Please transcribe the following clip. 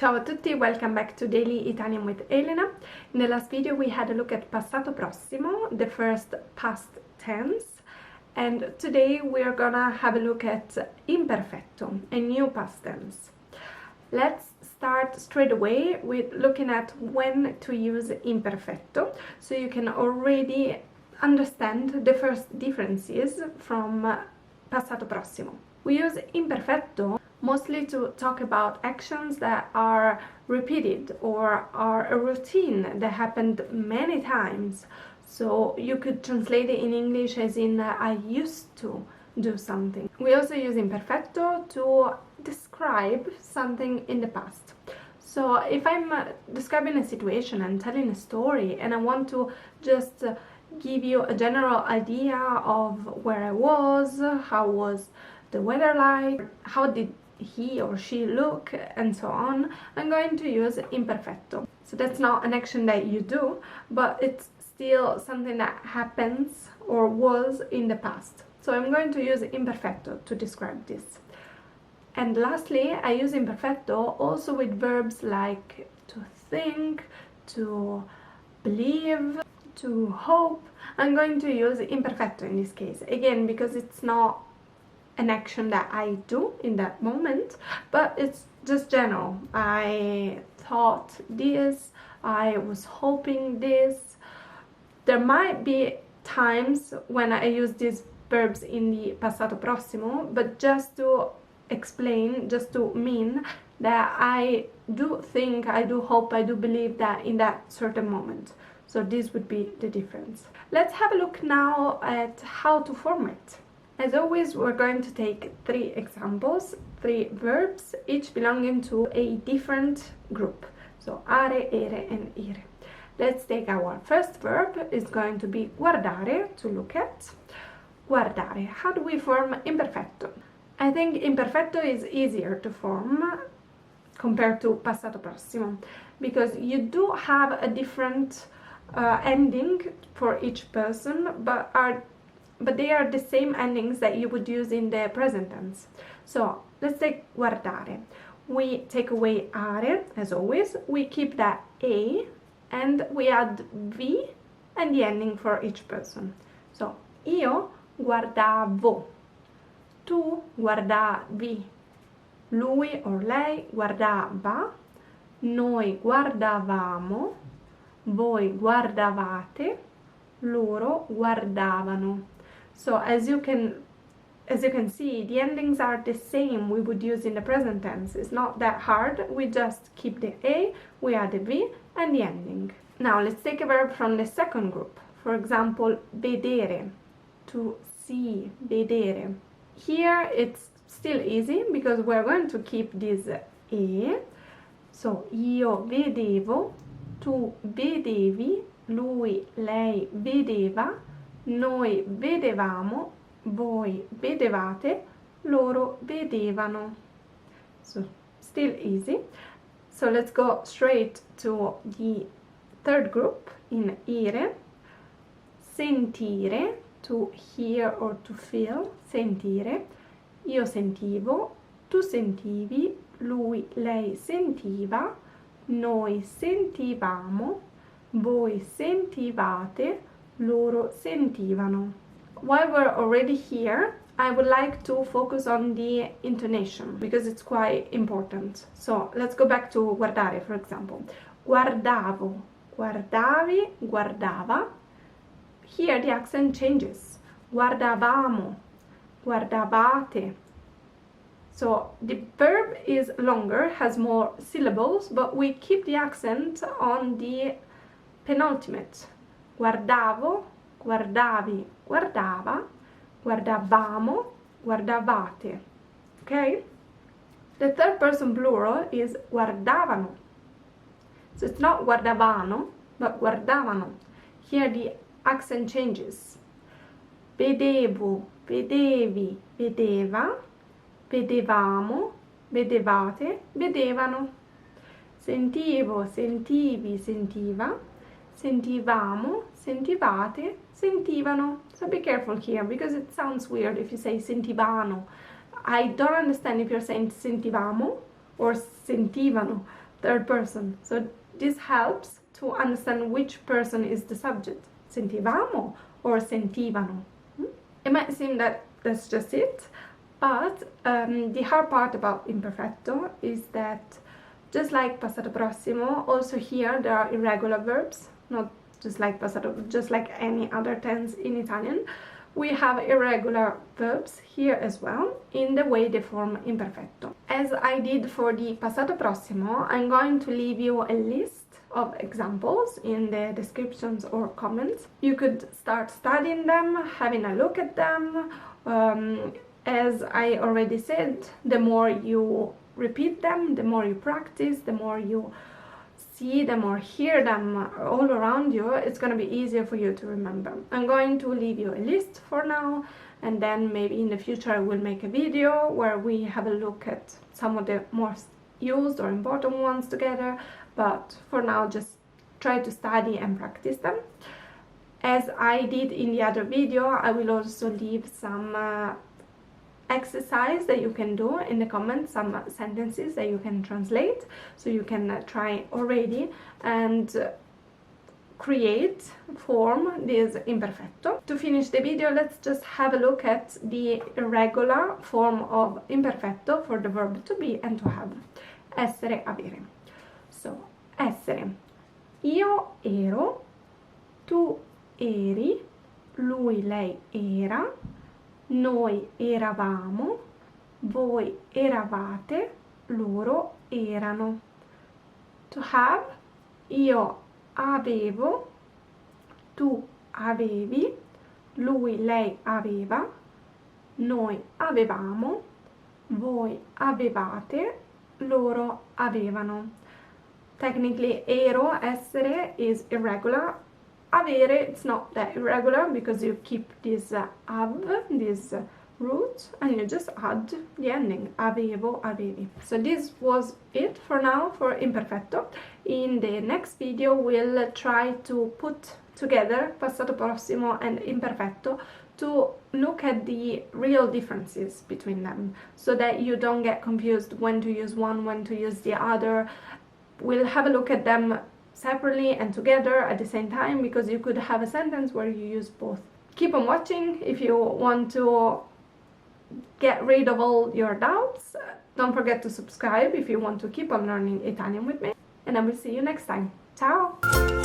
Ciao a tutti, welcome back to Daily Italian with Elena. In the last video we had a look at passato prossimo, the first past tense, and today we're gonna have a look at imperfetto, a new past tense. Let's start straight away with looking at when to use imperfetto, so you can already understand the first differences from passato prossimo. We use imperfetto mostly to talk about actions that are repeated or are a routine that happened many times. So you could translate it in English as in I used to do something. We also use imperfetto to describe something in the past. So if I'm describing a situation and telling a story and I want to just give you a general idea of where I was, how was the weather like, how did he or she look, and so on, I'm going to use imperfetto. So that's not an action that you do, but it's still something that happens or was in the past. So I'm going to use imperfetto to describe this. And lastly, I use imperfetto also with verbs like to think, to believe, to hope. I'm going to use imperfetto in this case, again, because it's not an action that I do in that moment, but it's just general. I thought this, I was hoping this. There might be times when I use these verbs in the passato prossimo, but just to explain, just to mean that I do think, I do hope, I do believe that in that certain moment. So this would be the difference. Let's have a look now at how to form it. As always, we're going to take three examples, three verbs, each belonging to a different group. So are, ere, and ire. Let's take our first verb, is going to be guardare, to look at. Guardare. How do we form imperfetto? I think imperfetto is easier to form compared to passato prossimo, because you do have a different ending for each person, but they are the same endings that you would use in the present tense. So let's take guardare. We take away are, as always, we keep that a, and we add vi and the ending for each person. So io guardavo, tu guardavi, lui or lei guardava, noi guardavamo, voi guardavate, loro guardavano. So as you can see, the endings are the same we would use in the present tense. It's not that hard. We just keep the a, we add the v, and the ending. Now let's take a verb from the second group. For example, vedere, to see, vedere. Here it's still easy because we're going to keep this e. So io vedevo, tu vedevi, lui, lei vedeva, noi vedevamo, voi vedevate, loro vedevano. So still easy. So let's go straight to the third group in ire. Sentire, to hear or to feel, sentire. Io sentivo, tu sentivi, lui, lei sentiva, noi sentivamo, voi sentivate, loro sentivano. While we're already here, I would like to focus on the intonation because it's quite important. So let's go back to guardare, for example. Guardavo, guardavi, guardava. Here the accent changes. Guardavamo, guardavate. So the verb is longer, has more syllables, but we keep the accent on the penultimate. Guardavo, guardavi, guardava, guardavamo, guardavate. Okay? The third person plural is guardavano. So it's not guardavano, but guardavano. Here the accent changes. Vedevo, vedevi, vedeva, vedevamo, vedevate, vedevano. Sentivo, sentivi, sentiva, sentivamo, sentivate, sentivano. So be careful here because it sounds weird if you say sentivano. I don't understand if you're saying sentivamo or sentivano. third person. So this helps to understand which person is the subject. Sentivamo or sentivano. It might seem that that's just it, but the hard part about imperfetto is that just like passato prossimo, also here there are irregular verbs, not just like passato, just like any other tense in Italian. We have irregular verbs here as well in the way they form imperfetto. As I did for the passato prossimo, I'm going to leave you a list of examples in the descriptions or comments. You could start studying them, having a look at them. As I already said, the more you repeat them, the more you practice, the more you see them or hear them all around you, it's going to be easier for you to remember. I'm going to leave you a list for now, and then maybe in the future I will make a video where we have a look at some of the most used or important ones together, but for now just try to study and practice them. As I did in the other video, I will also leave some exercise that you can do in the comments, some sentences that you can translate, so you can try already and form this imperfetto. To finish the video, let's just have a look at the irregular form of imperfetto for the verb to be and to have. Essere, avere. So, essere. Io ero, tu eri, lui, lei era, noi eravamo, voi eravate, loro erano. To have, io avevo, tu avevi, lui, lei aveva, noi avevamo, voi avevate, loro avevano. Technically, ero, essere, is irregular. Avere, it's not that irregular because you keep this av, this root, and you just add the ending, avevo, avevi. So this was it for now for imperfetto. In the next video we'll try to put together passato prossimo and imperfetto to look at the real differences between them, so that you don't get confused when to use one, when to use the other. We'll have a look at them separately and together at the same time, because you could have a sentence where you use both. Keep on watching if you want to get rid of all your doubts. Don't forget to subscribe if you want to keep on learning Italian with me, and I will see you next time. Ciao!